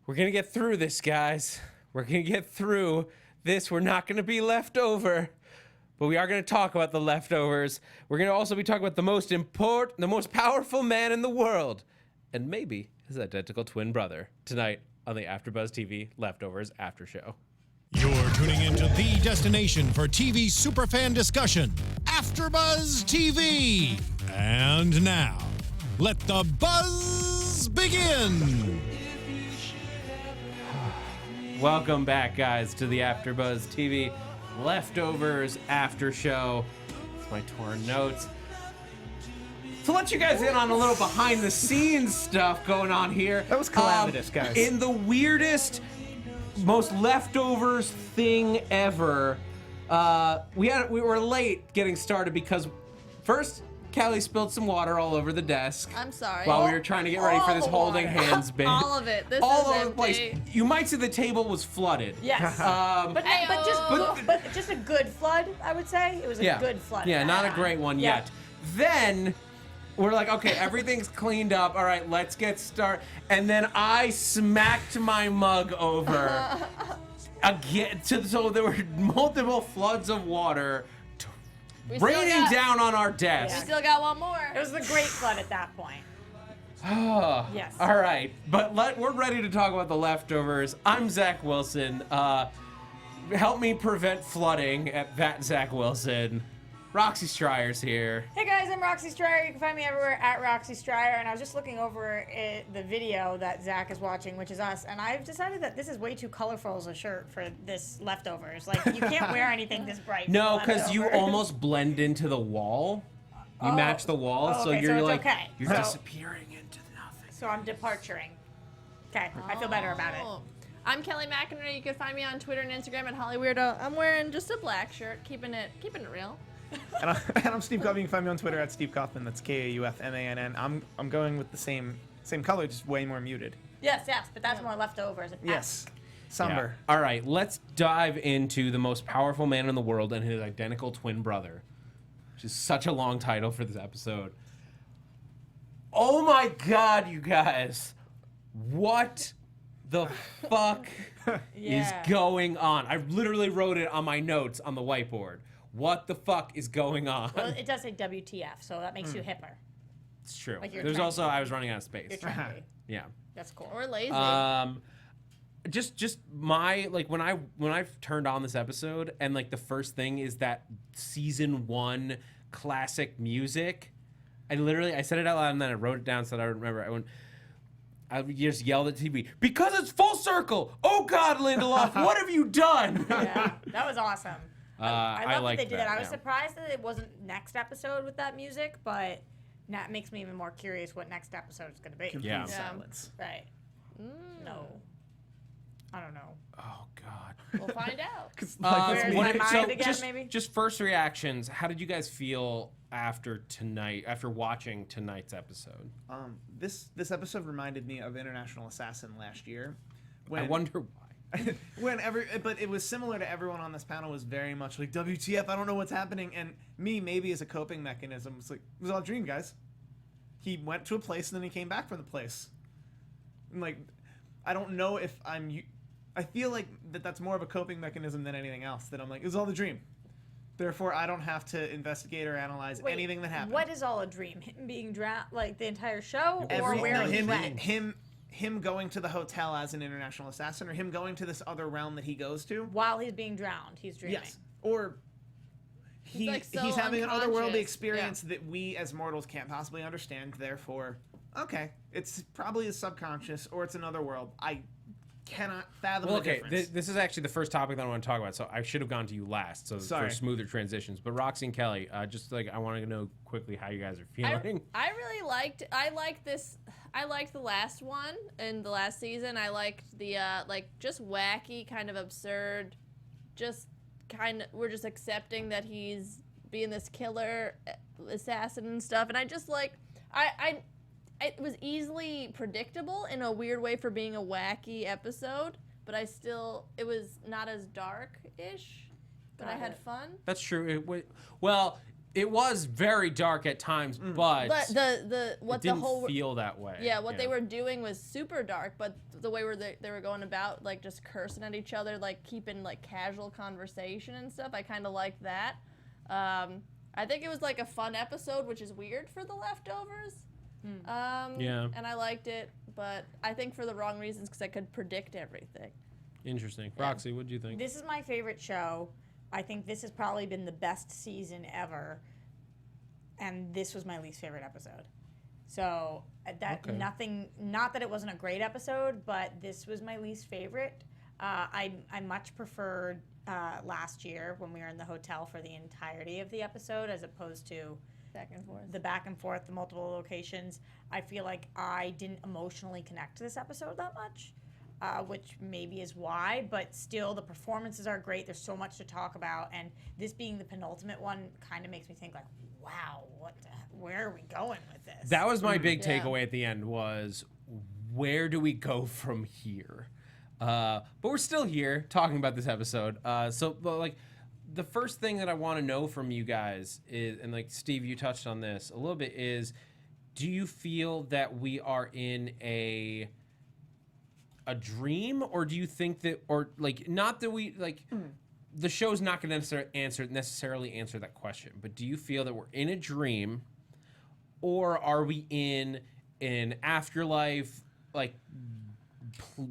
We're going to get through this, guys. We're going to get through this. We're not going to be left over, but we are going to talk about the leftovers. We're going to also be talking about the most powerful man in the world, and maybe his identical twin brother tonight on the AfterBuzz TV Leftovers After Show. You're tuning into the destination for TV superfan discussion, AfterBuzz TV. And now, let the buzz begin. Welcome back, guys, to the AfterBuzz TV Leftovers After Show. It's my torn notes. To let you guys in on a little behind-the-scenes stuff going on here. That was calamitous, guys. In the weirdest, most leftovers thing ever, we were late getting started because first, Kelly spilled some water all over the desk. I'm sorry. While we were trying to get ready for this holding hands bit. All of it. This all is over empty. the place. You might see the table was flooded. Yes. But just a good flood, I would say. It was a good flood. Yeah, not a great one yet. Then we're like, okay, everything's cleaned up. All right, let's get started. And then I smacked my mug over again. So there were multiple floods of water raining down on our desk. We still got one more. It was the great flood at that point. Yes. All right, but we're ready to talk about the leftovers. I'm Zach Wilson. Help me prevent flooding at that Zach Wilson. Roxy Striar's here. Hey guys, I'm Roxy Striar. You can find me everywhere at Roxy Striar. And I was just looking over the video that Zach is watching, which is us. And I've decided that this is way too colorful as a shirt for this leftovers. Like, you can't wear anything this bright. No, because you almost blend into the wall. You match the wall, so okay, you're so like, okay. you're disappearing into nothing. So I'm departuring. Okay, I feel better about it. I'm Kelly McInerney. You can find me on Twitter and Instagram at HollyWeirdo. I'm wearing just a black shirt, keeping it real. And I'm Steve Kaufmann. You can find me on Twitter at Steve Kaufmann. That's Kaufmann. I'm going with the same color, just way more muted. Yes, but that's more leftovers. Yes. Somber. Yeah. All right, let's dive into the most powerful man in the world and his identical twin brother, which is such a long title for this episode. Oh my God, you guys. What the fuck is going on? I literally wrote it on my notes on the whiteboard. What the fuck is going on? Well, it does say WTF, so that makes you hipper. It's true. Like There's also, I was running out of space. You're trendy. Yeah. That's cool. Or lazy. Just my, like, when I've turned on this episode and like the first thing is that season 1 classic music, I said it out loud and then I wrote it down so that I would remember. I just yelled at TV, because it's full circle. Oh God, Lindelof, what have you done? Yeah, that was awesome. I love that they did that. I was yeah. surprised that it wasn't next episode with that music, but that makes me even more curious what next episode is going to be. Yeah. Silence. Right. No. I don't know. Oh God. We'll find out. Where's my mind again, maybe? Just first reactions. How did you guys feel after watching tonight's episode? This episode reminded me of International Assassin last year. I wonder why. But it was similar to everyone on this panel was very much like, WTF, I don't know what's happening. And me, maybe as a coping mechanism, was like, it was all a dream, guys. He went to a place and then he came back from the place. And like, I don't know if I feel like that's more of a coping mechanism than anything else. That I'm like, it was all the dream. Therefore, I don't have to investigate or analyze anything that happened. What is all a dream? Him being drowned, like the entire show, or where he went? Him going to the hotel as an international assassin, or him going to this other realm that he goes to while he's being drowned. He's dreaming. Yes, or he's having an otherworldly experience that we as mortals can't possibly understand. Therefore, okay, it's probably a subconscious or it's another world. I cannot fathom the difference. This is actually the first topic that I want to talk about, so I should have gone to you last, for smoother transitions. But Roxy and Kelly, just like I want to know quickly how you guys are feeling. I liked the last one in the last season. I liked the just wacky, kind of absurd, we're just accepting that he's being this killer assassin and stuff. And I just it was easily predictable in a weird way for being a wacky episode, but it was not as dark-ish, but I had fun. That's true. It was very dark at times, but the what it didn't the whole feel that way. Yeah, what they were doing was super dark, but the way they were going about, like, just cursing at each other, like, keeping, like, casual conversation and stuff, I kind of liked that. I think it was, like, a fun episode, which is weird for The Leftovers. Yeah. And I liked it, but I think for the wrong reasons, because I could predict everything. Interesting. Roxy, what do you think? This is my favorite show. I think this has probably been the best season ever, and this was my least favorite episode. So not that it wasn't a great episode, but this was my least favorite. I much preferred last year when we were in the hotel for the entirety of the episode, as opposed to the back and forth, the multiple locations. I feel like I didn't emotionally connect to this episode that much. Which maybe is why, but still the performances are great. There's so much to talk about, and this being the penultimate one kind of makes me think, like, wow, where are we going with this? That was my big takeaway at the end, was where do we go from here? But we're still here talking about this episode. But like, the first thing that I want to know from you guys is, and like Steve, you touched on this a little bit, is do you feel that we are in a dream, or do you think that, or like, not that we like the show's not going to necessarily answer that question, but do you feel that we're in a dream, or are we in an afterlife, like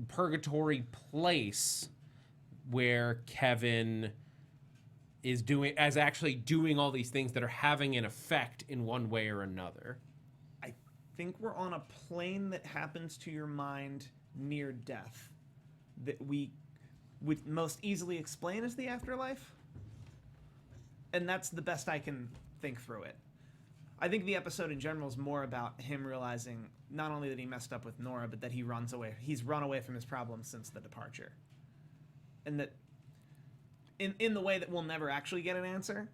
purgatory place where Kevin is actually doing all these things that are having an effect in one way or another? I think we're on a plane that happens to your mind near death that we would most easily explain as the afterlife, and that's the best I can think through it. I think the episode in general is more about him realizing not only that he messed up with Nora, but that he's run away from his problems since the departure, and that in the way that we'll never actually get an answer,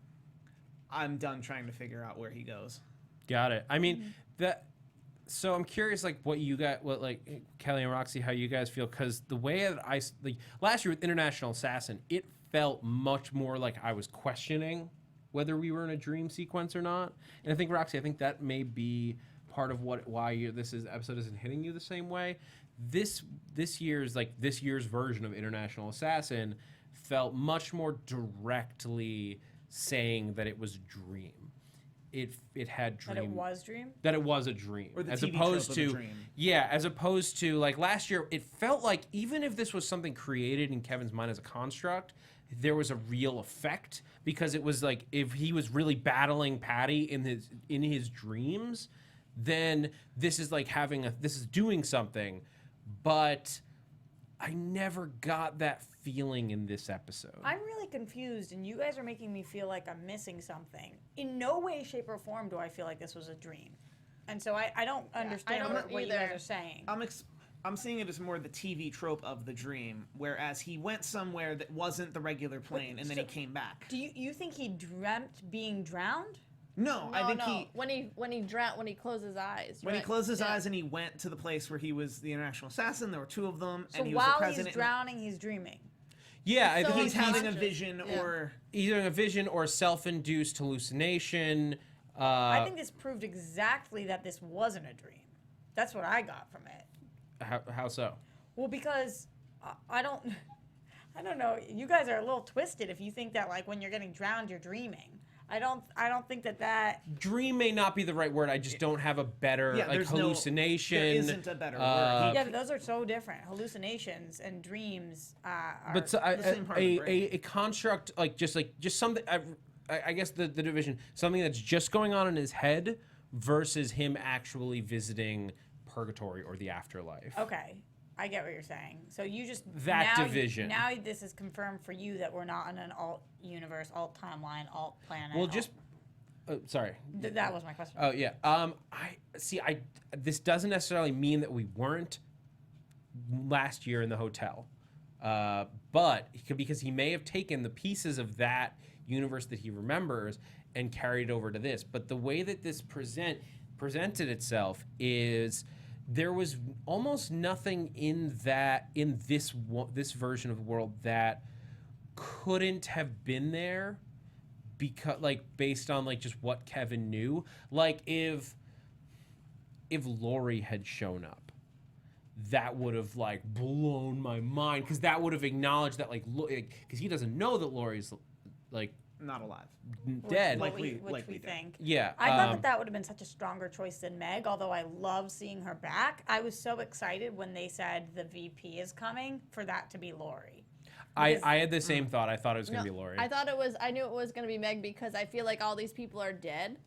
I'm done trying to figure out where he goes. Got it. I mean, so I'm curious, like, like Kelly and Roxy, how you guys feel, because the way that last year with International Assassin, it felt much more like I was questioning whether we were in a dream sequence or not. And I think, Roxy, I think that may be part of why this episode isn't hitting you the same way. This year's version of International Assassin felt much more directly saying that it was a dream. It had dream. That it was dream? That it was a dream. Or the as TV opposed trope to of a dream. Yeah, as opposed to like last year, it felt like even if this was something created in Kevin's mind as a construct, there was a real effect, because it was like if he was really battling Patty in his dreams, then this is like this is doing something. But I never got that feeling in this episode. I'm really confused, and you guys are making me feel like I'm missing something. In no way, shape, or form do I feel like this was a dream. And so I don't understand don't what you either. guys are saying. I'm seeing it as more the TV trope of the dream, whereas he went somewhere that wasn't the regular plane, and then he came back. Do you think he dreamt being drowned? No, I think when he closed his eyes. When he closed his eyes and he went to the place where he was the International Assassin, there were two of them, So and he was the while president. he's drowning, he's dreaming. Yeah, I So think He's having a vision, or either a vision or a self-induced hallucination. I think this proved exactly that this wasn't a dream. That's what I got from it. How so? Well, because I don't know. You guys are a little twisted if you think that, like, when you're getting drowned, you're dreaming. I don't think that. Dream may not be the right word. I just don't have a better hallucination. there isn't a better word. Yeah, but those are so different. Hallucinations and dreams are But so, the same part of the brain. a construct just something. I guess the division, something that's just going on in his head versus him actually visiting purgatory or the afterlife. Okay, I get what you're saying. So you just division. Now this is confirmed for you that we're not in an alt universe, alt timeline, alt planet. Well, just sorry. That was my question. Oh yeah. This doesn't necessarily mean that we weren't last year in the hotel, but because he may have taken the pieces of that universe that he remembers and carried over to this. But the way that this presented itself is there was almost nothing in this version of the world that couldn't have been there because like based on like just what Kevin knew, like if Lori had shown up, that would have like blown my mind, because that would have acknowledged that like because he doesn't know that Lori's like Not alive. dead. Which Likely we dead. think. Yeah, I thought that would have been such a stronger choice than Meg, although I love seeing her back. I was so excited when they said the VP is coming for that to be Lori. I had the same thought. I thought it was gonna be Lori. I knew it was gonna be Meg because I feel like all these people are dead,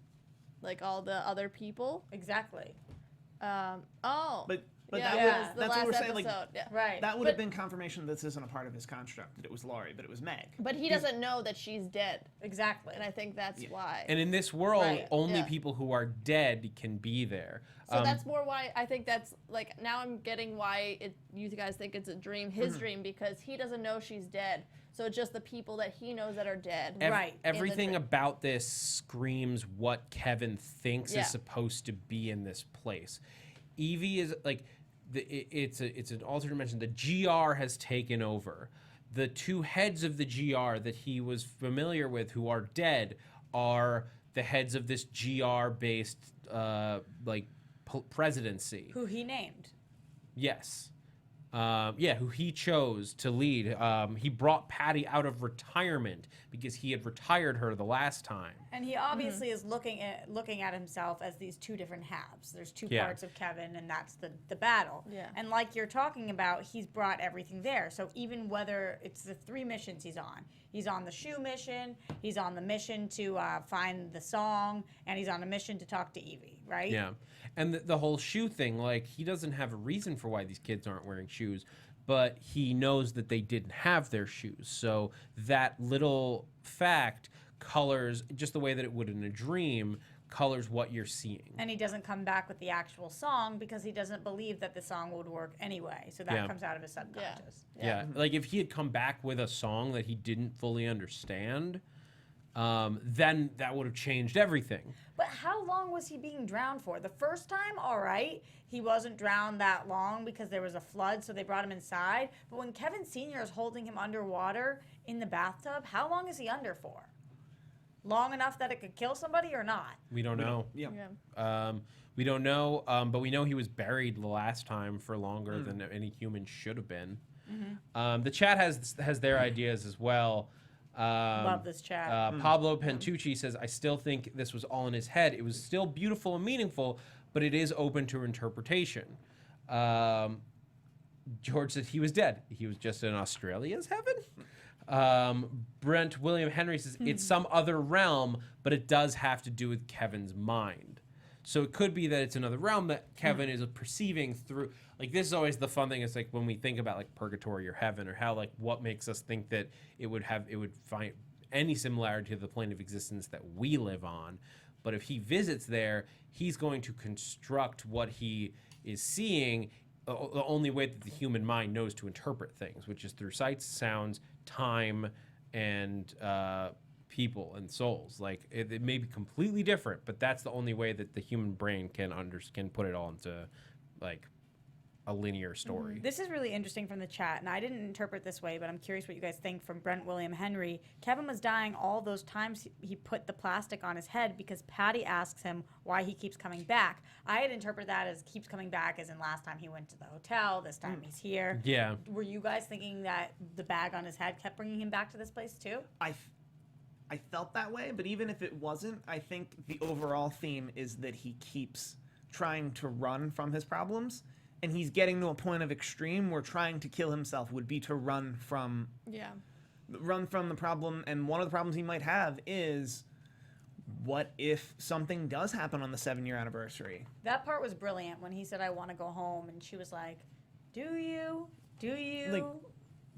like all the other people. Exactly. But yeah, that it would, was the that's last what we're saying. episode. Like, Yeah. Right. that would have been confirmation that this isn't a part of his construct, that it was Laurie, but it was Meg. But he doesn't know that she's dead, Exactly. and I think that's why. And in this world, Right, only yeah. people who are dead can be there. So that's more why I think that's like, now I'm getting why you guys think it's a dream, his dream, because he doesn't know she's dead. So it's just the people that he knows that are dead. Right. Everything dream. about this screams what Kevin thinks Yeah. is supposed to be in this place. Evie is like, it's an alternate dimension. The GR has taken over. The two heads of the GR that he was familiar with, who are dead, are the heads of this GR-based presidency. Who he named. Yes. Who he chose to lead. He brought Patty out of retirement because he had retired her the last time. And he obviously is looking at himself as these two different halves. There's two Yeah. parts of Kevin, and that's the battle. Yeah. And like you're talking about, he's brought everything there. So even whether it's the 3 missions he's on the shoe mission, he's on the mission to find the song, and he's on a mission to talk to Evie, right? Yeah. And the whole shoe thing, like, he doesn't have a reason for why these kids aren't wearing shoes, but he knows that they didn't have their shoes. So that little fact colors, just the way that it would in a dream, colors what you're seeing. And he doesn't come back with the actual song because he doesn't believe that the song would work anyway. So that Yeah. comes out of his subconscious. Yeah. Like, if he had come back with a song that he didn't fully understand, then that would have changed everything. But how long was he being drowned for? The first time, all right, he wasn't drowned that long because there was a flood, so they brought him inside. But when Kevin Sr. is holding him underwater in the bathtub, how long is he under for? Long enough that it could kill somebody or not? We don't know. Yeah. We don't know, but we know he was buried the last time for longer than any human should have been. The chat has their ideas as well. Love this chat. Pablo Pentucci says, I still think this was all in his head. It was still beautiful and meaningful, but it is open to interpretation. George said he was dead. He was just in Australia's heaven. Brent William Henry says, it's some other realm, but it does have to do with Kevin's mind. So it could be that it's another realm that Kevin is perceiving through. Like, this is always the fun thing. It's like when we think about like purgatory or heaven, or how, like, what makes us think that it would find any similarity to the plane of existence that we live on. But if he visits there, he's going to construct what he is seeing the only way that the human mind knows to interpret things, which is through sights, sounds, time, and people and souls. Like, it may be completely different, but that's the only way that the human brain can put it all into like a linear story. This is really interesting from the chat, and I didn't interpret this way, but I'm curious what you guys think. From Brent William Henry, Kevin was dying all those times he put the plastic on his head because Patty asks him why he keeps coming back. I had interpreted that as keeps coming back as in last time he went to the hotel, this time he's here. Yeah. Were you guys thinking that the bag on his head kept bringing him back to this place too? I felt that way, but even if it wasn't, I think the overall theme is that he keeps trying to run from his problems, and he's getting to a point of extreme where trying to kill himself would be to run from the problem. And one of the problems he might have is, what if something does happen on the 7-year anniversary? That part was brilliant when he said, I want to go home, and she was like, do you? Like,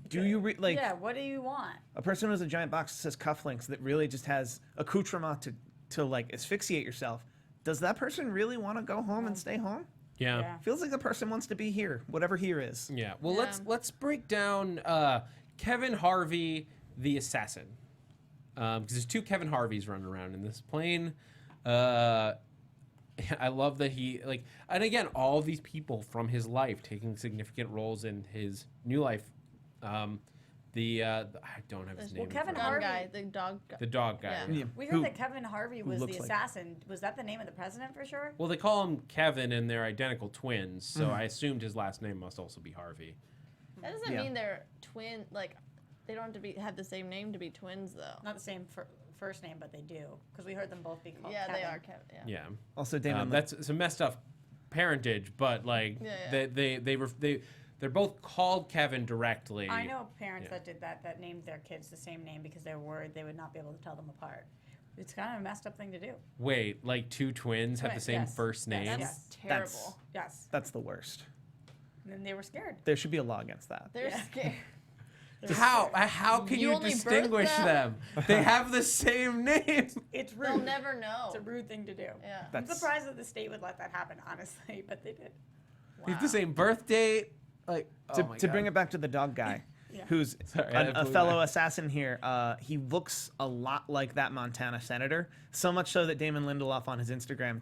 do you yeah, what do you want? A person who has a giant box that says cufflinks that really just has accoutrement to like asphyxiate yourself, does that person really want to go home and stay home? Yeah. Feels like the person wants to be here, whatever here is. Yeah. Well, let's break down Kevin Harvey, the assassin, because there's 2 Kevin Harveys running around in this plane. I love that he and again, all of these people from his life taking significant roles in his new life. I don't have his name. Well, Kevin in front of me. Gun Harvey- guy, the dog guy. The dog guy. Yeah. Yeah. We heard Who- that Kevin Harvey was the looks like- assassin. Was that the name of the president for sure? Well, they call him Kevin, and they're identical twins, so Mm. I assumed his last name must also be Harvey. That doesn't Yeah. mean they're twin. Like, they don't have to have the same name to be twins, though. Not the same first name, but they do because we heard them both be called. Yeah, Kevin. they are Kevin. Yeah. Yeah. Also, Damon. That's some messed up parentage, but like Yeah, they're both called Kevin directly. I know parents Yeah. that did that named their kids the same name because they were worried they would not be able to tell them apart. It's kind of a messed up thing to do. Wait, like two twins have the Twins, same yes. first Yes. name? That's Yes. terrible. Yes. That's the worst. And then they were scared. There should be a law against that. They're Yeah. scared. How can You you only birthed distinguish them? They have the same name. It's rude. They'll never know. It's a rude thing to do. Yeah. I'm That's- surprised that the state would let that happen, honestly, but they did. They have the same birth date. Like To bring it back to the dog guy, Yeah. who's Sorry, a fellow assassin here, he looks a lot like that Montana senator. So much so that Damon Lindelof on his Instagram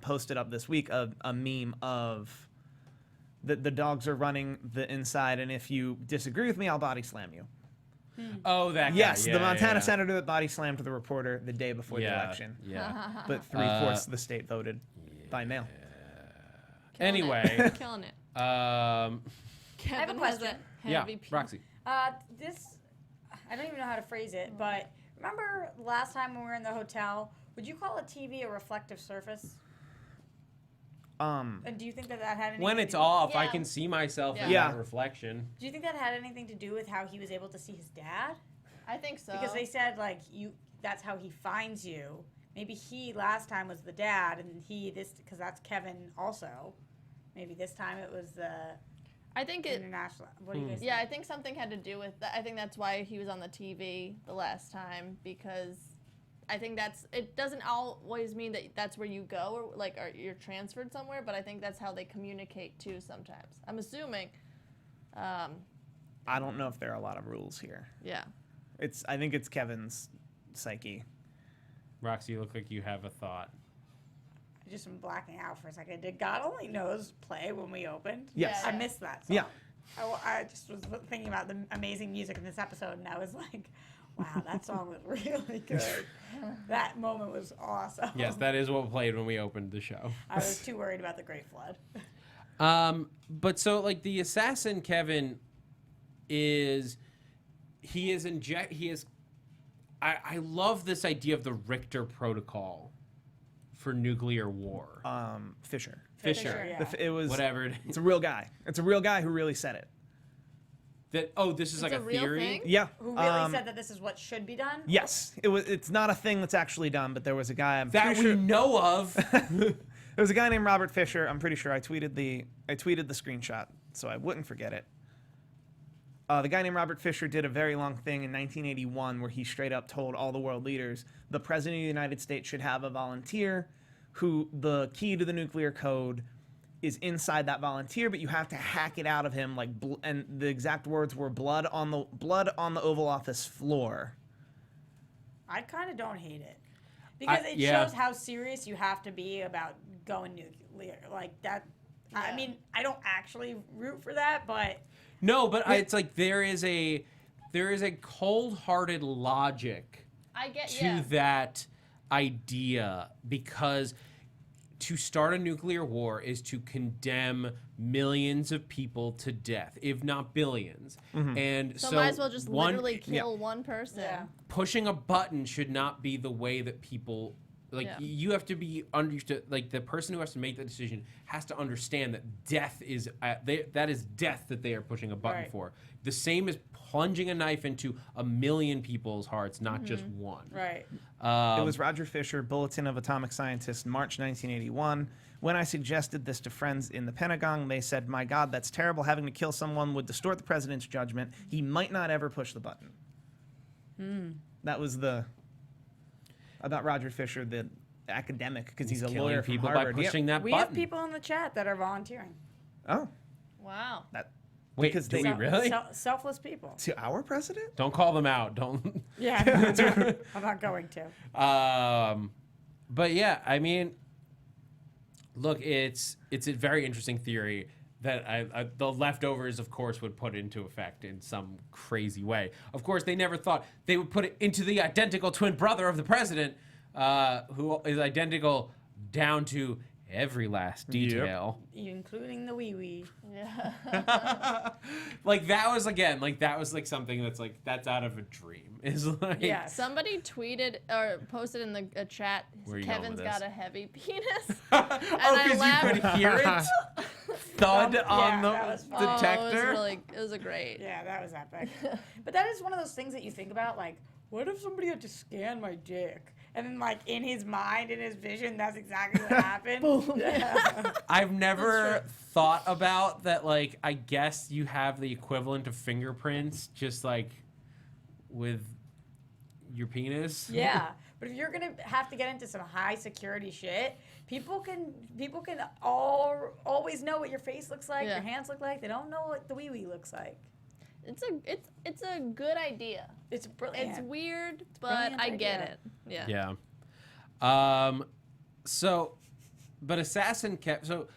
posted up this week a meme of the dogs are running the inside, and if you disagree with me, I'll body slam you. Oh, that guy. Yes, Yeah, the Montana yeah. senator that body slammed the reporter the day before the election. Yeah. But 3/4 of the state voted by mail. Killing Anyway. it. Killing it. have Kevin a has question. Yeah, heavy piece. Roxy. This, I don't even know how to phrase it, but remember last time when we were in the hotel, would you call a TV a reflective surface? And do you think that had anything When to it's do- off, I Yeah. can see myself in Yeah. that reflection. Do you think that had anything to do with how he was able to see his dad? I think so. Because they said like that's how he finds you. Maybe he last time was the dad, and because that's Kevin also. Maybe this time it was the I think it. international. What do you guys? Yeah, I think? think something had to do with that. I think that's why he was on the TV the last time, because I think it doesn't always mean that that's where you go or you're transferred somewhere, but I think that's how they communicate too sometimes. I'm assuming. I don't know if there are a lot of rules here. Yeah. I think it's Kevin's psyche. Roxy, you look like you have a thought. I just am blacking out for a second. Did God Only Knows play when we opened? Yes. I missed that song. Yeah. I just was thinking about the amazing music in this episode, and I was like, wow, that song was really good. That moment was awesome. Yes, that is what played when we opened the show. I was too worried about the Great Flood. But so like the assassin Kevin I love this idea of the Richter protocol for nuclear war. Fisher. Fisher. yeah. It was Whatever it is. It's a real guy. It's a real guy who really said it. This is It's like a real theory. thing? Yeah. Who really said that this is what should be done? Yes. It's not a thing that's actually done, but there was a guy That pretty we sure, know of. there was a guy named Robert Fisher. I'm pretty sure I tweeted the screenshot so I wouldn't forget it. The guy named Robert Fisher did a very long thing in 1981 where he straight up told all the world leaders the president of the United States should have a volunteer who the key to the nuclear code is inside that volunteer, but you have to hack it out of him and the exact words were blood on the Oval Office floor. I kind of don't hate it. Because it yeah. shows how serious you have to be about going nuclear. Like that. I Yeah. mean, I don't actually root for that, but No, but it's like there is a cold-hearted logic I get to that idea, because to start a nuclear war is to condemn millions of people to death, if not billions. And So might as well just literally kill yeah. one person. Yeah. pushing a button should not be the way that people Yeah. you have to be understood. Like the person who has to make the decision has to understand that death is that is death that they are pushing a button Right. for. The same as plunging a knife into a million people's hearts, not just one. right. It was Roger Fisher, Bulletin of Atomic Scientists, March 1981. When I suggested this to friends in the Pentagon, they said, "My God, that's terrible. Having to kill someone would distort the president's judgment. He might not ever push the button." That was about Roger Fisher, the academic, because he's a killing lawyer from people Harvard. by pushing that We button. have people in the chat that are volunteering. Oh, Wow. Wait, because do they- we really? Selfless people. to our president? Don't call them out. Don't. Yeah. I'm not going to. But yeah, I mean, look, it's a very interesting theory. that the leftovers, of course, would put into effect in some crazy way. Of course, they never thought they would put it into the identical twin brother of the president, who is identical down to every last detail. Including the wee-wee. Yeah. Like that was like something that's like that's out of a dream. Is like Yeah. Somebody tweeted or posted in the chat, Where are you going Kevin's with got this? a heavy penis. Oh, I because you laughed. could hear it thud on that was the fun. detector. It was a great. Yeah, that was epic. But that is one of those things that you think about, like, what if somebody had to scan my dick? And then, like, in his mind, in his vision, that's exactly what happened. Yeah. I've never thought about that. Like, I guess you have the equivalent of fingerprints, just like with your penis. Yeah. But if you're gonna have to get into some high security shit, people can always know what your face looks like, Yeah. your hands look like. They don't know what the wee wee looks like. It's a good idea. It's brilliant. It's weird, but brilliant I get idea. it. Yeah. Yeah. So, but Assassin Kev. So,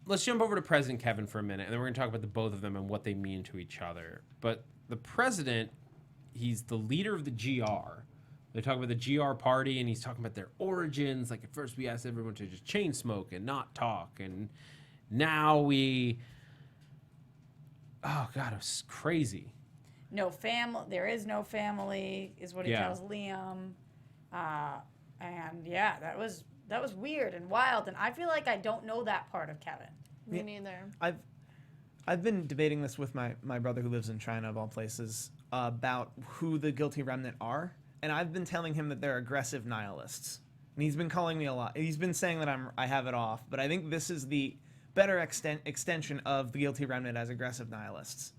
let's jump over to President Kevin for a minute, and then we're going to talk about the both of them and what they mean to each other. But the president, he's the leader of the GR. They talk about the GR party, and he's talking about their origins. Like, at first we asked everyone to just chain smoke and not talk, and now we... Oh, God, it was crazy. No family. There is no family, is what he Yeah. tells Liam. And yeah, that was weird and wild. And I feel like I don't know that part of Kevin. Me neither. I've been debating this with my brother who lives in China, of all places, about who the guilty remnant are. And I've been telling him that they're aggressive nihilists. And he's been calling me a lot. He's been saying that I have it off. But I think this is the better extension of the guilty remnant as aggressive nihilists.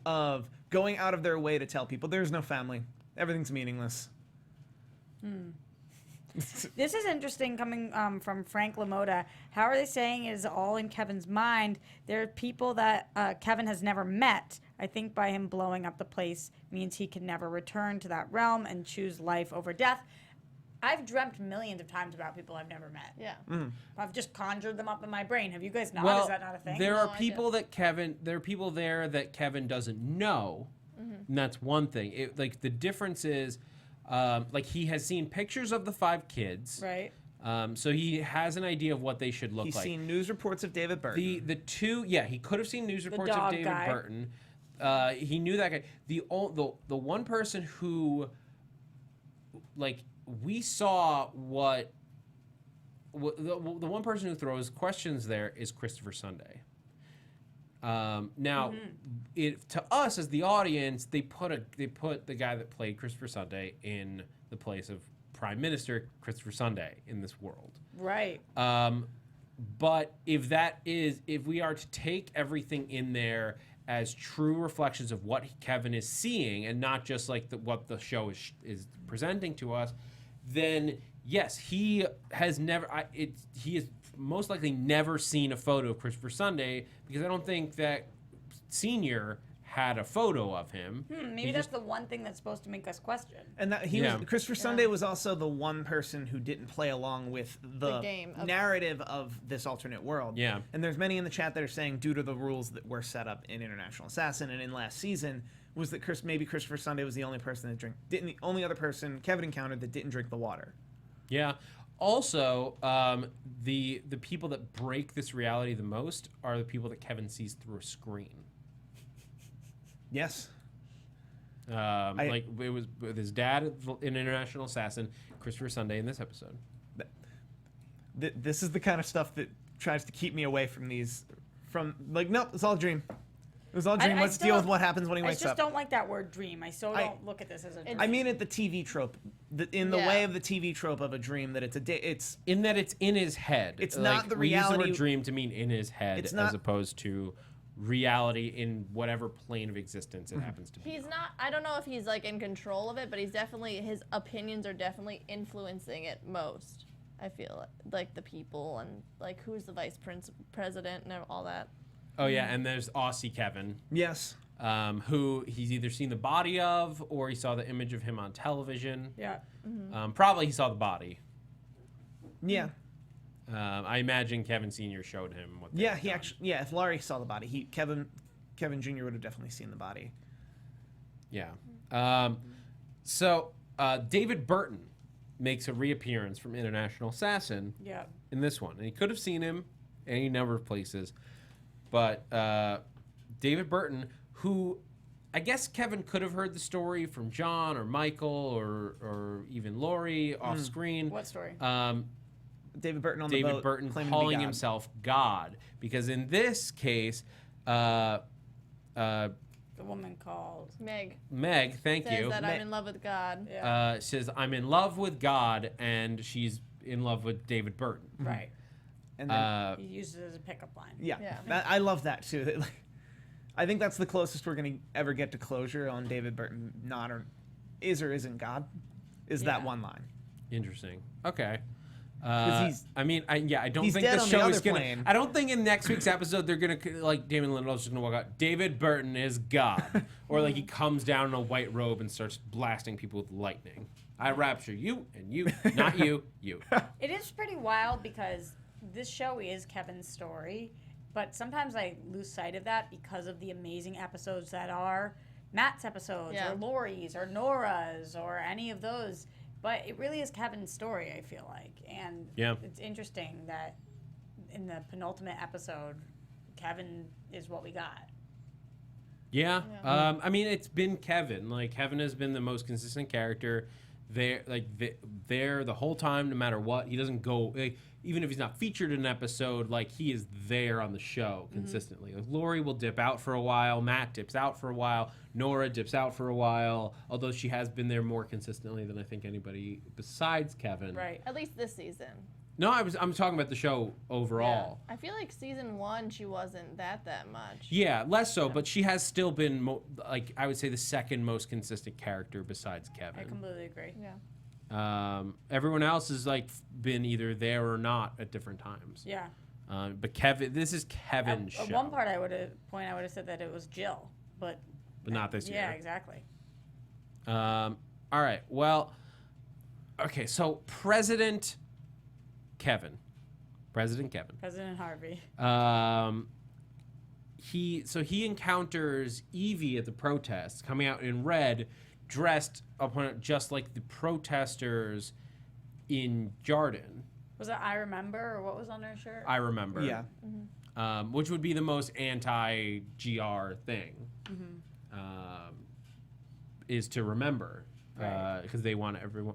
Of going out of their way to tell people there's no family. Everything's meaningless. This is interesting coming from Frank LaMotta. How are they saying it is all in Kevin's mind? There are people that Kevin has never met. I think by him blowing up the place means he can never return to that realm and choose life over death. I've dreamt millions of times about people I've never met. Yeah. I've just conjured them up in my brain. Have you guys not? Well, Is that not a thing? there No, are I people that Kevin. There are people there that Kevin doesn't know, and that's one thing. Like the difference is, like he has seen pictures of the 5 kids, Right. So he has an idea of what they should look He's like. seen news reports of David Burton. The two, yeah, he could have seen news reports of dog David guy. Burton. He knew that guy. The one person who, like, we saw the one person who throws questions there is Christopher Sunday. Now, to us as the audience, they put the guy that played Christopher Sunday in the place of Prime Minister Christopher Sunday in this world. Right. But if we are to take everything in there as true reflections of what Kevin is seeing and not just like what the show is presenting to us, then yes, he has most likely never seen a photo of Christopher Sunday, because I don't think that Senior had a photo of him. Maybe that's the one thing that's supposed to make us question. And that Christopher Sunday was also the one person who didn't play along with the game of- narrative of this alternate world. Yeah. And there's many in the chat that are saying, due to the rules that were set up in International Assassin and in last season, was that maybe Christopher Sunday was the only person that the only other person Kevin encountered that didn't drink the water. Yeah. Also, the people that break this reality the most are the people that Kevin sees through a screen. Yes. Like it was with his dad in International Assassin, Christopher Sunday in this episode. This is the kind of stuff that tries to keep me away from these. Nope, it's all a dream. It was all a dream. Let's deal with what happens when he I wakes just up. don't like that word dream. I don't look at this as a dream. I mean it the TV trope, in the Yeah. way of the TV trope of a dream, that it's In that it's in his head. It's Like, not the we use the reality- word dream to mean in his head, It's as not- opposed to reality in whatever plane of existence it happens to be. He's not. I don't know if he's like in control of it, but his opinions are definitely influencing it most. I feel like the people and like who's the president and all that. Oh yeah, and there's Aussie Kevin, yes. who he's either seen the body of or he saw the image of him on television. yeah. Probably he saw the body. Yeah. I imagine Kevin Sr. showed him what. Yeah, he actually. Yeah, if Laurie saw the body, Kevin Jr. would have definitely seen the body. Yeah. So David Burton makes a reappearance from International Assassin Yeah. in this one, and he could have seen him any number of places, but David Burton, who I guess Kevin could have heard the story from John or Michael or even Laurie off screen. What story? David Burton on the boat. David Burton claiming to be calling God. himself God, because in this case, The woman called. Meg Meg, thank says you, that I'm in love with God. Yeah. says I'm in love with God, and she's in love with David Burton. Right. And then, He used it as a pickup line. yeah, Yeah. I love that too. That, like, I think that's the closest we're gonna ever get to closure on David Burton not or isn't God. Is that Yeah. one line? Interesting. Okay. 'Cause he's- I mean, I don't he's think dead the on the show other is gonna. plane. I don't think in next week's episode they're gonna like Damon Lindelof's just gonna walk out. David Burton is God, or like he comes down in a white robe and starts blasting people with lightning. I rapture you and you, not you, you. It is pretty wild because this show is Kevin's story, but sometimes I lose sight of that because of the amazing episodes that are Matt's episodes Yeah. or Laurie's or Nora's or any of those. But it really is Kevin's story, I feel like. And Yeah. it's interesting that in the penultimate episode, Kevin is what we got. Yeah. I mean, it's been Kevin. Like Kevin has been the most consistent character. There, there the whole time, no matter what. He doesn't go. Like, even if he's not featured in an episode, like he is there on the show consistently. Like Laurie will dip out for a while. Matt dips out for a while. Nora dips out for a while. Although she has been there more consistently than I think anybody besides Kevin. Right. At least this season. No, I'm talking about the show overall. I feel like season 1 she wasn't that much. Yeah, less so, but she has still been like I would say the second most consistent character besides I Kevin. completely agree. Yeah. Everyone else has like been either there or not at different times. Yeah. But Kevin, this is Kevin's At show. one part, I would have said that it was Jill, but not this yeah, year. exactly. All right. Well, okay. So President Kevin. President Harvey. He encounters Evie at the protests, coming out in red, dressed upon just like the protesters in Jarden. Was it I Remember or what was on her shirt? I remember. Yeah. Which would be the most anti-GR thing. Is to remember, because they want everyone.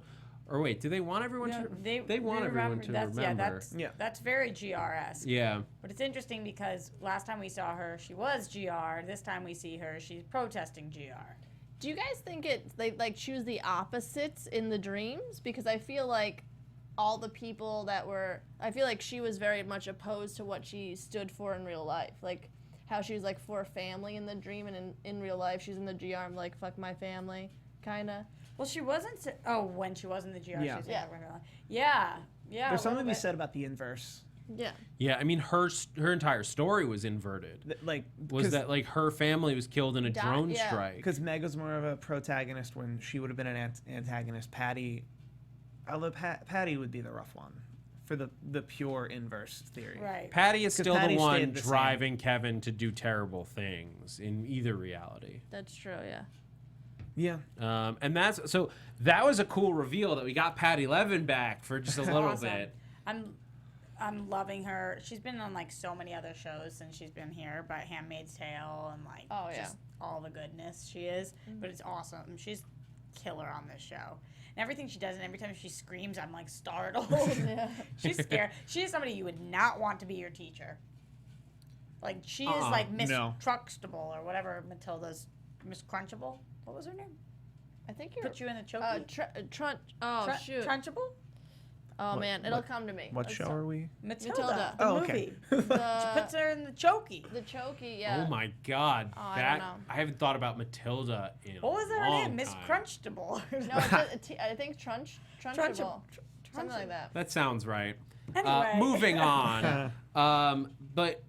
Or wait, do they want everyone to? They want everyone to remember. That's very GR-esque. Yeah. But it's interesting because last time we saw her, she was GR. This time we see her, she's protesting GR. Do you guys think they like choose the opposites in the dreams? Because I feel like all the people that were, I feel like she was very much opposed to what she stood for in real life. Like how she was like for family in the dream, and in real life she's in the GR. I'm like, fuck my family, kind of. Well, she wasn't. When she was in the GR, Yeah. she was Yeah. yeah. There's something to be bit. said about the inverse. Yeah. Yeah, I mean her entire story was inverted. Like Was that like her family was killed in a drone yeah. strike? because Meg was more of a protagonist when she would have been an antagonist. Patty, although Patty would be the rough one for the pure inverse theory. Right. Patty is 'Cause still Patty the one stayed the same. driving Kevin to do terrible things in either reality. That's true. Yeah. Yeah. And that was a cool reveal that we got Patty Levin back for just a little Awesome. bit. I'm loving her. She's been on like so many other shows since she's been here, but Handmaid's Tale and like Oh, yeah. just all the goodness she is. But it's awesome. She's killer on this show. And everything she does, and every time she screams, I'm like startled. Yeah. She's scared. She is somebody you would not want to be your teacher. Like she is like Miss no. Truxtable or whatever Matilda's Miss Crunchable. What was her name? I think you're. Put you in the choky. Shoot. Trunchable? Oh What- man, it'll what- come to me. What It's show so- are we? Matilda. Oh, The okay. movie. She puts her in the chokey. The chokey, yeah. Oh my God, Oh, I that don't know. I haven't thought about Matilda in What was a her long name? Miss time. Crunchable. No, I think Trunchable. Something like that. That sounds right. Anyway. Moving on. But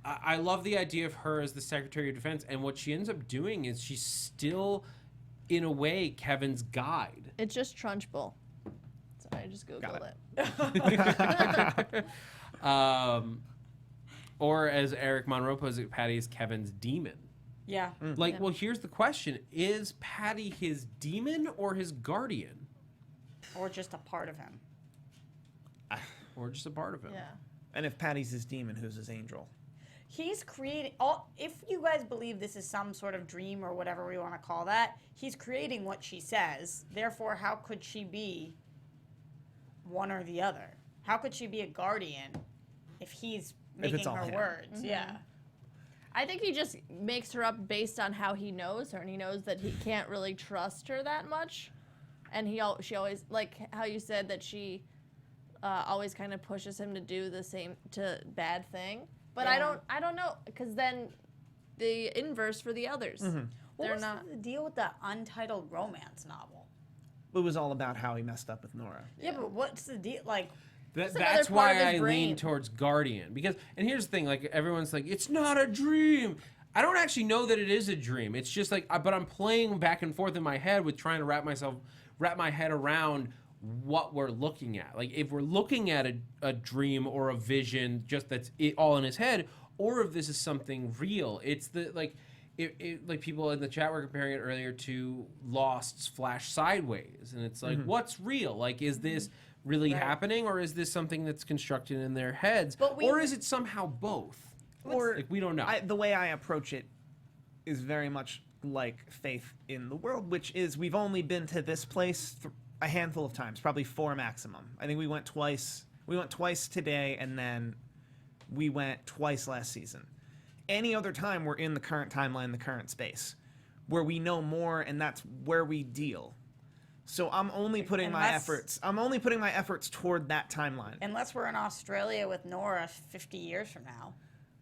I love the idea of her as the Secretary of Defense, and what she ends up doing is she's still, in a way, Kevin's guide. It's just Trunchbull. Sorry. I just googled Got it. Or as Eric Monroe puts it, Patty is Kevin's demon. Yeah. Like, well, here's the question: is Patty his demon or his guardian, Or just a part of him. or just a part of him? Yeah. And if Patty's his demon, who's his angel? He's creating all. If you guys believe this is some sort of dream or whatever we want to call that, he's creating what she says. Therefore, how could she be one or the other? How could she be a guardian if he's making all her him. words? Yeah. I think he just makes her up based on how he knows her, and he knows that he can't really trust her that much. And she always, like how you said that she always kind of pushes him to do the same bad thing. But Yeah. I don't know, because then the inverse for the others. What They're was not. the deal with the untitled romance novel? It was all about how he messed up with Nora. Yeah, but what's the deal? Like, another That's part of why his I brain. lean towards guardian, because, and here's the thing, like everyone's like, it's not a dream. I don't actually know that it is a dream. It's just like, but I'm playing back and forth in my head with trying to wrap my head around what we're looking at. Like if we're looking at a dream or a vision, just that's it all in his head, or if this is something real. It's the like. Like people in the chat were comparing it earlier to Lost's Flash Sideways, and it's like, what's real? Like, is this really happening, or is this something that's constructed in their heads, or is it somehow both? Or Like, we don't know. The way I approach it is very much like faith in the world, which is we've only been to this place a handful of times, probably 4 maximum. I think we went twice. We went twice today, and then we went twice last season. Any other time, we're in the current timeline, the current space, where we know more, and that's where we deal. So I'm only putting my efforts. I'm only putting my efforts toward that timeline. unless we're in Australia with Nora 50 years from now.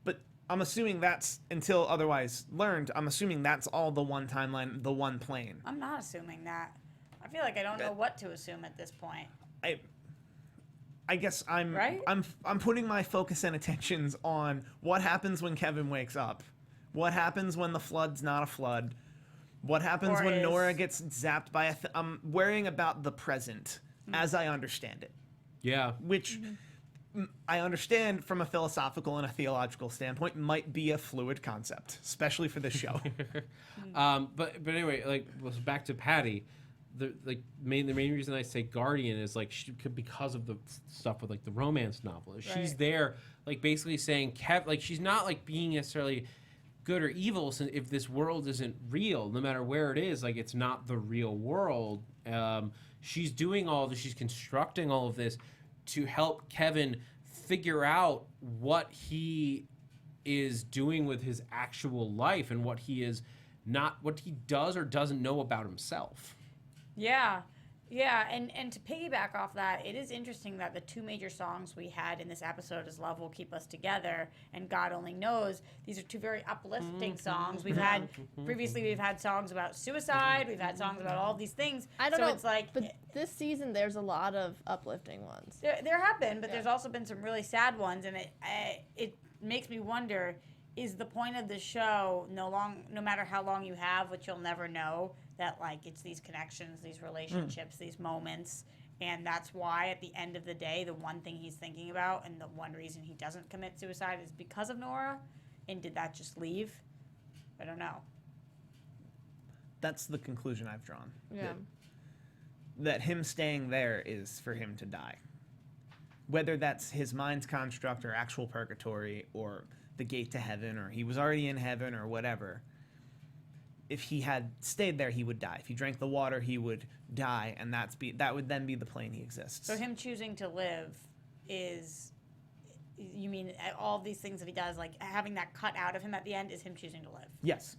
But I'm assuming that's, until otherwise learned, I'm assuming that's all the one timeline, the one plane. I'm not assuming that. I feel like I don't know what to assume at this point. I guess I'm Right? I'm putting my focus and attentions on what happens when Kevin wakes up, what happens when the flood's not a flood, what happens Or when is- Nora gets zapped by I'm worrying about the present as I understand it, Yeah. which I understand from a philosophical and a theological standpoint might be a fluid concept, especially for this show. But anyway, like back to Patty. The main reason I say guardian is like because of the stuff with like the romance novel. She's Right. there like basically saying like she's not like being necessarily good or evil, since if this world isn't real, no matter where it is, like it's not the real world. She's doing all this, she's constructing all of this to help Kevin figure out what he is doing with his actual life and what he does or doesn't know about himself. Yeah. Yeah, and to piggyback off that, it is interesting that the 2 major songs we had in this episode is Love Will Keep Us Together and God Only Knows. These are 2 very uplifting songs. We've had, previously we've had songs about suicide, we've had songs about all these things. I don't so know. it's like, But this season, there's a lot of uplifting ones. there have been, but there's also been some really sad ones, and it makes me wonder, is the point of the show, no matter how long you have, which you'll never know, that like it's these connections, these relationships, these moments, and that's why at the end of the day, the one thing he's thinking about and the one reason he doesn't commit suicide is because of Nora? And did that just leave? I don't know. That's the conclusion I've drawn. Yeah. That him staying there is for him to die. Whether that's his mind's construct or actual purgatory or the gate to heaven, or he was already in heaven or whatever. If he had stayed there, he would die. If he drank the water, he would die, and that would then be the plane he exists. So him choosing to live is, you mean all these things that he does, like having that cut out of him at the end is him choosing to live? Yes.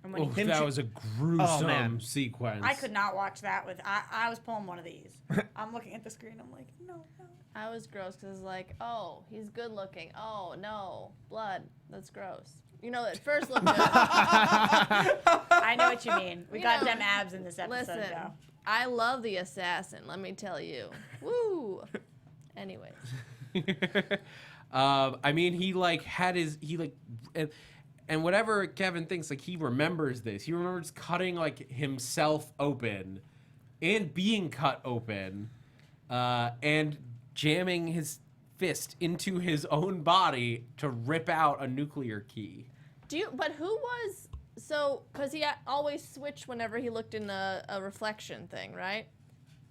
And when Oh, he, that was a gruesome man. sequence. I could not watch that with, I was pulling one of these. I'm looking at the screen, I'm like, no. I was gross because it's like, oh, he's good looking. Oh, no, blood. That's gross. You know, at first look good. I know what you mean. We You got know, them abs in this episode, Listen, though. I love the assassin, let me tell you. Woo! Anyways. I mean, and whatever Kevin thinks, like he remembers this. He remembers cutting like himself open and being cut open. and jamming his fist into his own body to rip out a nuclear key. But who was because he always switched whenever he looked in a reflection thing, right?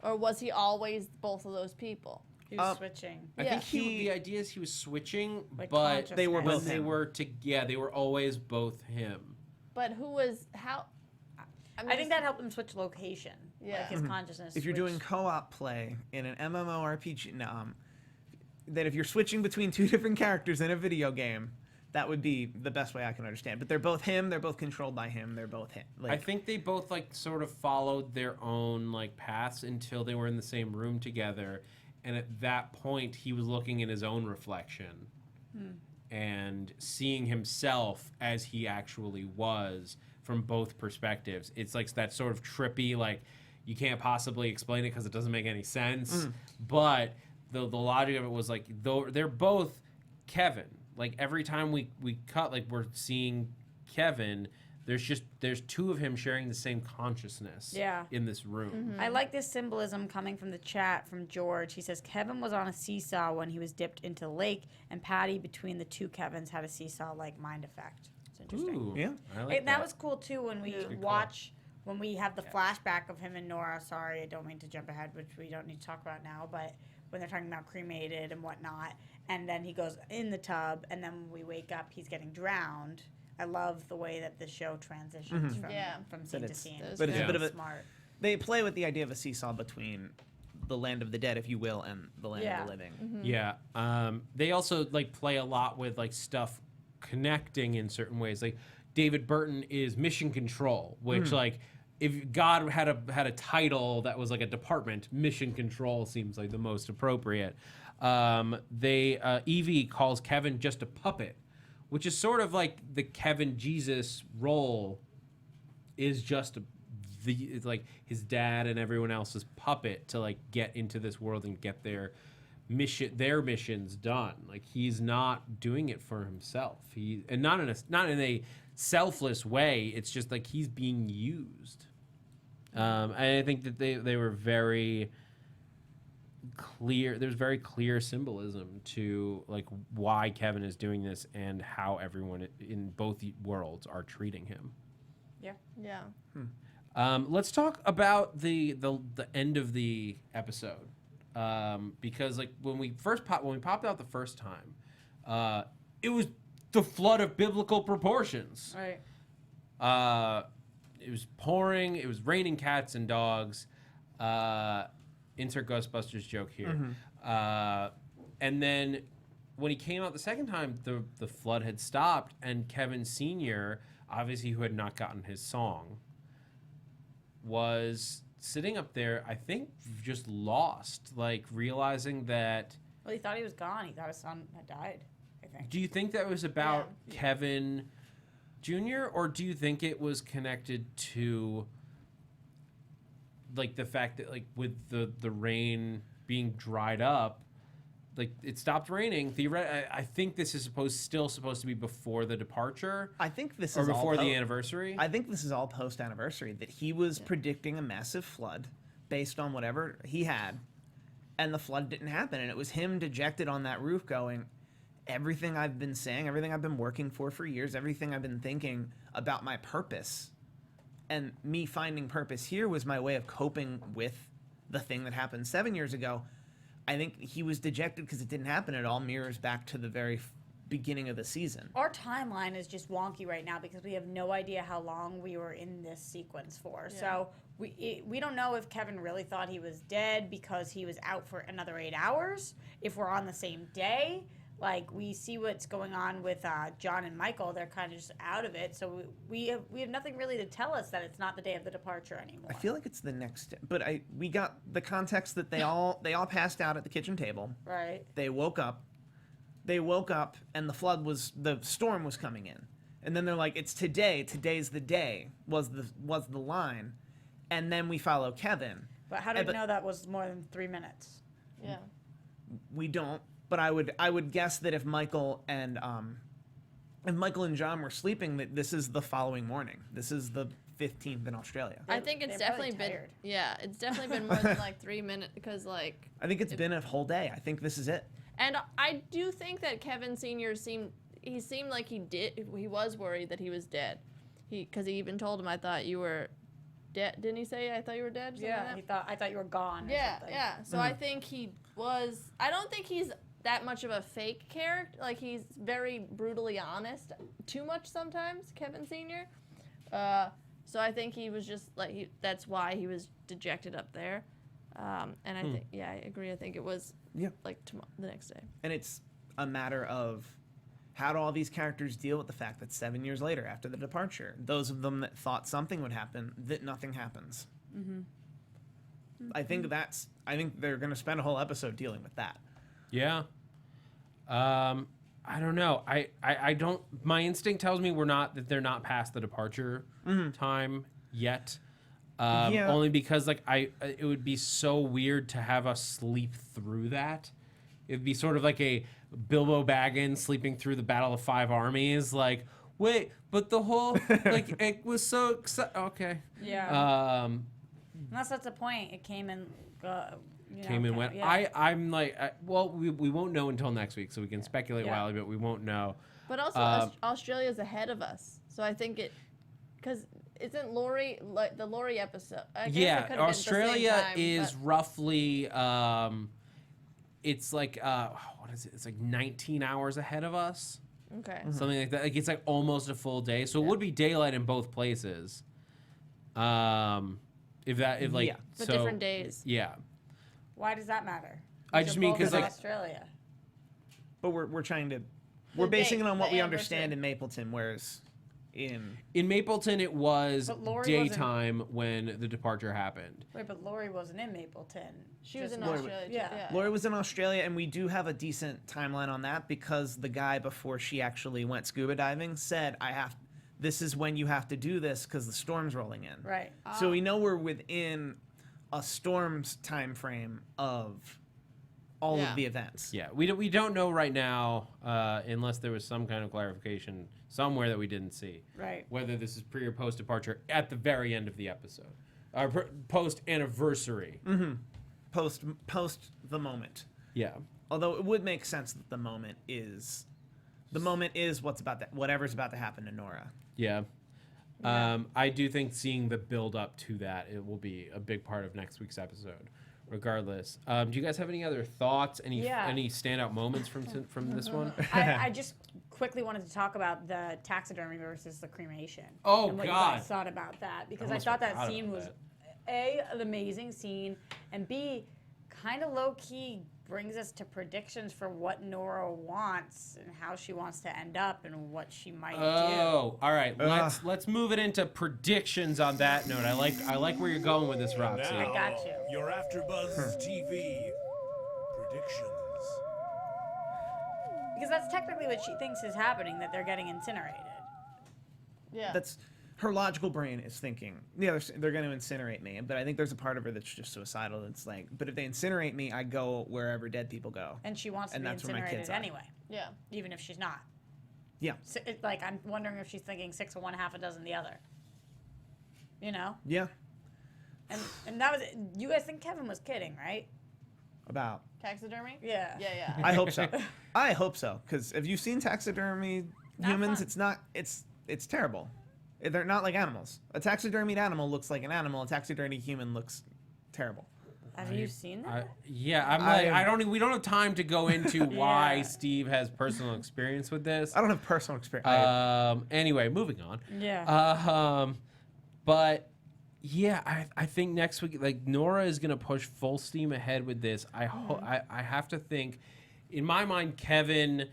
Or was he always both of those people? He was switching. I Yeah. think the idea is he was switching, Like but they were both they him. were they were always both him. But who was how? I think that helped him switch location. Yeah. Like his consciousness. If you're doing co-op play in an MMORPG, that if you're switching between two different characters in a video game, that would be the best way I can understand. But they're both him. They're both controlled by him. They're both him. I think they both sort of followed their own paths until they were in the same room together, and at that point he was looking in his own reflection and seeing himself as he actually was from both perspectives. It's that sort of trippy, you can't possibly explain it because it doesn't make any sense. But the logic of it was they're both Kevin. Every time we cut, we're seeing Kevin. There's two of him sharing the same consciousness. In this room. I like this symbolism coming from the chat from George. He says Kevin was on a seesaw when he was dipped into the lake, and Patty between the two Kevins had a seesaw-like mind effect. It's interesting. Ooh, Yeah. I like That was cool too when we Good watch when we have the flashback of him and Nora. Sorry, I don't mean to jump ahead, which we don't need to talk about now, but when they're talking about cremated and whatnot, and then he goes in the tub, and then when we wake up, he's getting drowned. I love the way that the show transitions from scene to scene. But it's a bit of a smart. They play with the idea of a seesaw between the land of the dead, if you will, and the land of the living. Yeah. They also play a lot with stuff connecting in certain ways. David Burton is Mission Control, which if God had a title that was a department, Mission Control seems like the most appropriate. Evie calls Kevin just a puppet, which is sort of the Kevin Jesus role is just his dad and everyone else's puppet to get into this world and get their missions done. He's not doing it for himself. And not in a selfless way. It's just he's being used. And I think that they were very clear. There's very clear symbolism to why Kevin is doing this and how everyone in both worlds are treating him. Yeah. Let's talk about the end of the episode, because when we popped out the first time, it was the flood of biblical proportions. Right. It was pouring. It was raining cats and dogs. Insert Ghostbusters joke here. And then when he came out the second time, the flood had stopped, and Kevin Sr., obviously who had not gotten his song, was sitting up there, I think, just lost, realizing that... Well, he thought he was gone. He thought his son had died, I think. Do you think that was about Kevin Jr., or do you think it was connected to... the fact that with the rain being dried up, it stopped raining. I think this is still supposed to be before the departure. I think this or is before all the anniversary. I think this is all post anniversary, that he was predicting a massive flood based on whatever he had, and the flood didn't happen, and it was him dejected on that roof going, everything I've been saying, everything I've been working for years, everything I've been thinking about my purpose, and me finding purpose here was my way of coping with the thing that happened 7 years ago. I think he was dejected because it didn't happen. It all mirrors back to the very beginning of the season. Our timeline is just wonky right now because we have no idea how long we were in this sequence for. Yeah. So we don't know if Kevin really thought he was dead because he was out for another 8 hours, if we're on the same day. We see what's going on with John and Michael. They're kind of just out of it. So we have nothing really to tell us that it's not the day of the departure anymore. I feel like it's the next, but we got the context that they all passed out at the kitchen table. Right. They woke up, and the storm was coming in, and then they're like, "It's today. Today's the day." Was the line, and then we follow Kevin. But how do we know that was more than 3 minutes? Yeah. We don't. But I would guess that if Michael and John were sleeping, that this is the following morning. This is the 15th in Australia. I think it's They're definitely probably been tired. yeah, it's definitely been more than like 3 minutes because like. I think it's been a whole day. I think this is it. And I do think that Kevin Sr. seemed like he was worried that he was dead. Because he even told him, I thought you were dead. Didn't he say, I thought you were dead? Something Yeah, like that? I thought you were gone. Or Yeah, something. yeah. So I think he was, I don't think he's that much of a fake character. Like, he's very brutally honest. Too much sometimes, Kevin Sr. So I think he was just, like, that's why he was dejected up there. And I think, yeah, I agree. I think it was, like, the next day. And it's a matter of how do all these characters deal with the fact that 7 years later, after the departure, those of them that thought something would happen, that nothing happens. I think they're going to spend a whole episode dealing with that. Yeah. I don't know. I don't. My instinct tells me that they're not past the departure time yet. Only because like it would be so weird to have us sleep through that. It'd be sort of like a Bilbo Baggins sleeping through the Battle of Five Armies. Like, wait, but the whole like it was so okay. Yeah. Unless that's the point. It came and went. Yeah. I'm like, well, we won't know until next week, so we can speculate wildly, but we won't know. But also, Australia's ahead of us. So I think because isn't Lori, like the Lori episode? I guess it could've been at the same Australia time, is but- roughly, it's like, what is it? It's like 19 hours ahead of us. Okay. Something like that. Like it's like almost a full day. So it would be daylight in both places. If Yeah. But different days. Yeah. Why does that matter? I These just are mean both 'cause, in like- Australia. But we're trying to... We're basing it on what the we anniversary. understand in Mapleton, whereas in... In Mapleton, it was But Lori wasn't- daytime when the departure happened. Wait, but Lori wasn't in Mapleton. She was Just in not- Australia. Too. yeah. Lori was in Australia, and we do have a decent timeline on that because the guy before she actually went scuba diving said, this is when you have to do this because the storm's rolling in. Right. So we know we're within a storm's time frame of all Yeah. of the events. Yeah, we don't know right now unless there was some kind of clarification somewhere that we didn't see. Right. Whether this is pre or post departure at the very end of the episode, or post anniversary. Post the moment. Yeah. Although it would make sense that the moment is whatever's about to happen to Nora. Yeah. I do think seeing the build up to that, it will be a big part of next week's episode. Regardless, do you guys have any other thoughts? Any standout moments from this one? I just quickly wanted to talk about the taxidermy versus the cremation. Oh, and what God. you guys thought about that, because I almost thought that forgot scene about was that. A, an amazing scene, and B, kind of low key brings us to predictions for what Nora wants and how she wants to end up and what she might do. Oh, all right. Let's move it into predictions on that note. I like where you're going with this, Roxy. I got you. Your AfterBuzz TV predictions. Because that's technically what she thinks is happening, that they're getting incinerated. Yeah. That's her logical brain is thinking, yeah, they're going to incinerate me. But I think there's a part of her that's just suicidal. It's like, but if they incinerate me, I go wherever dead people go. And she wants to And be that's where my incinerated kids are. anyway, Yeah. even if she's not. Yeah. So, I'm wondering if she's thinking 6 of one, half a dozen the other. You know? Yeah. And that was, you guys think Kevin was kidding, right? About. Taxidermy? Yeah. Yeah. I hope so. I hope so. Because if you've seen taxidermy Not humans, fun. it's terrible. They're not like animals. A taxidermied animal looks like an animal. A taxidermied human looks terrible. Have you seen that? We don't have time to go into why Steve has personal experience with this. I don't have personal experience. Anyway, moving on. Yeah. But yeah, I think next week, like, Nora is gonna push full steam ahead with this. I have to think, in my mind, Kevin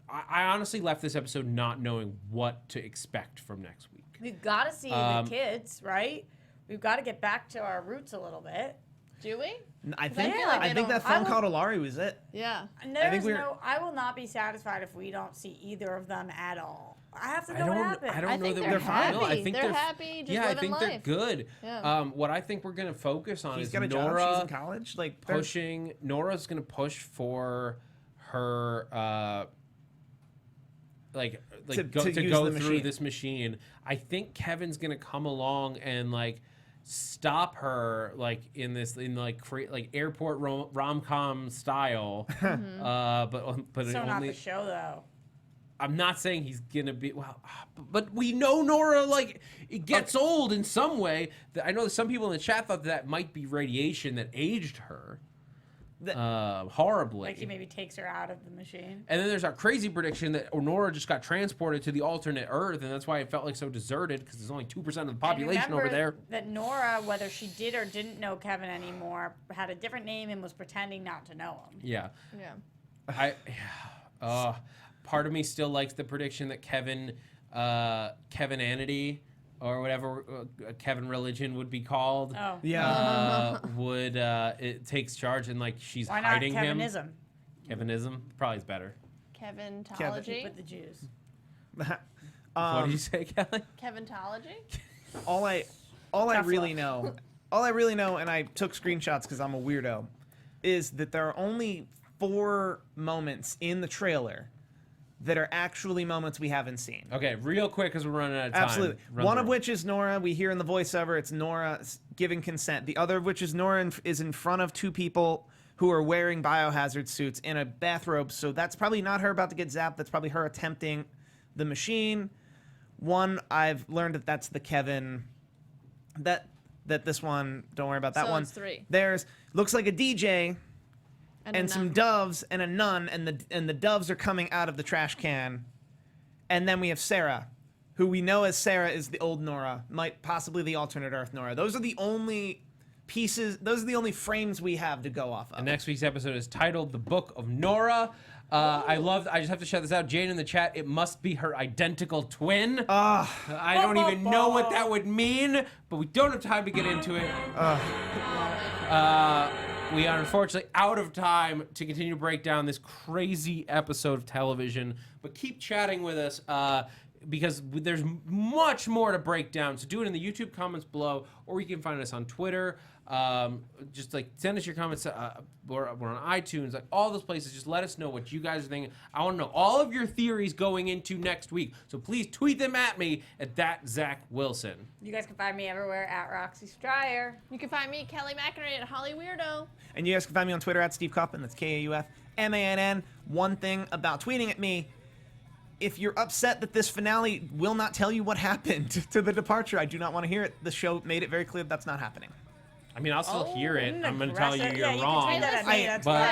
I honestly left this episode not knowing what to expect from next week. We've got to see the kids, right? We've got to get back to our roots a little bit. Do we? I feel like they think that don't- phone call to Laurie was it. Yeah. I will not be satisfied if we don't see either of them at all. I have to know what happened. I don't I know think that they're they're happy. fine. No, I think They're happy, just yeah, I living think they're life. good. Yeah. What I think we're gonna focus on He's is got a job. Nora She's in college. Like Nora's gonna push for her To go use the through machine. this machine. I think Kevin's gonna come along and like stop her in airport rom-com style. But So not only the show though. I'm not saying he's gonna be but we know Nora it gets old in some way. I know that some people in the chat thought that might be radiation that aged her horribly. Like he maybe takes her out of the machine. And then there's our crazy prediction that Nora just got transported to the alternate Earth, and that's why it felt like so deserted because there's only 2% of the population over there. That Nora, whether she did or didn't know Kevin anymore, had a different name and was pretending not to know him. Yeah. Yeah. Part of me still likes the prediction that Kevinanity or whatever Kevin religion would be called. Oh. Yeah. It takes charge and she's Why not hiding him. Kevinism? Kevinism probably is better. Kevintology. With the Jews. What do you say, Kelly? Kevintology. all I Tough really love. know, and I took screenshots because I'm a weirdo, is that there are only 4 moments in the trailer that are actually moments we haven't seen. Okay, real quick because we're running out of time. Absolutely. Run One through of it. which is Nora. We hear in the voiceover it's Nora giving consent. The other of which is Nora is in front of 2 people who are wearing biohazard suits in a bathrobe. So that's probably not her about to get zapped. That's probably her attempting the machine. One, I've learned that that's the Kevin. That this one, don't worry about that So one. it's 3. There's looks like a DJ And and a some nun. doves and a nun, and the doves are coming out of the trash can. And then we have Sarah, who we know as Sarah is the old Nora, might possibly the alternate Earth Nora. Those are the only pieces, those are the only frames we have to go off of. And next week's episode is titled "The Book of Nora." I just have to shout this out. Jane in the chat, it must be her identical twin. I don't even know what that would mean, but we don't have time to get into it. We are unfortunately out of time to continue to break down this crazy episode of television, but keep chatting with us because there's much more to break down. So do it in the YouTube comments below, or you can find us on Twitter. Just send us your comments. We're on iTunes, all those places. Just let us know what you guys are thinking. I want to know all of your theories going into next week. So please tweet them at me at Zach Wilson. You guys can find me everywhere at Roxy Striar. You can find me, Kelly McInerney, at Holly Weirdo. And you guys can find me on Twitter at Steve Kaufmann. That's Kaufmann. One thing about tweeting at me, if you're upset that this finale will not tell you what happened to the departure, I do not want to hear it. The show made it very clear that's not happening. I mean, I'll still hear it. I'm going to tell you Aggressive. you're Yeah, you wrong. can tweet that at me. That's But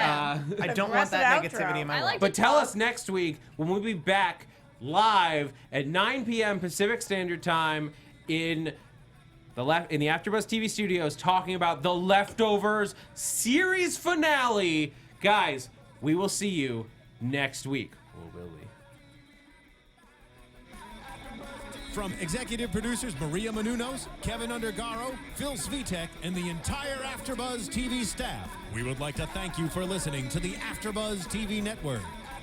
fine. I don't want that Aggressive negativity outro. in my I life. like But tell us next week when we'll be back live at 9 p.m. Pacific Standard Time in the AfterBuzz TV studios talking about The Leftovers series finale. Guys, we will see you next week. Or will we? From executive producers Maria Menounos, Kevin Undergaro, Phil Svitek, and the entire AfterBuzz TV staff, we would like to thank you for listening to the AfterBuzz TV network.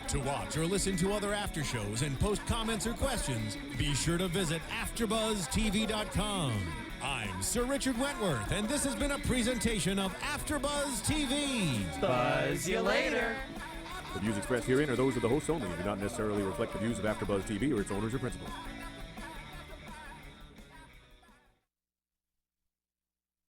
To watch or listen to other after shows and post comments or questions, be sure to visit AfterBuzzTV.com. I'm Sir Richard Wentworth, and this has been a presentation of AfterBuzz TV. Buzz you later. The views expressed herein are those of the hosts only and do not necessarily reflect the views of AfterBuzz TV or its owners or principals.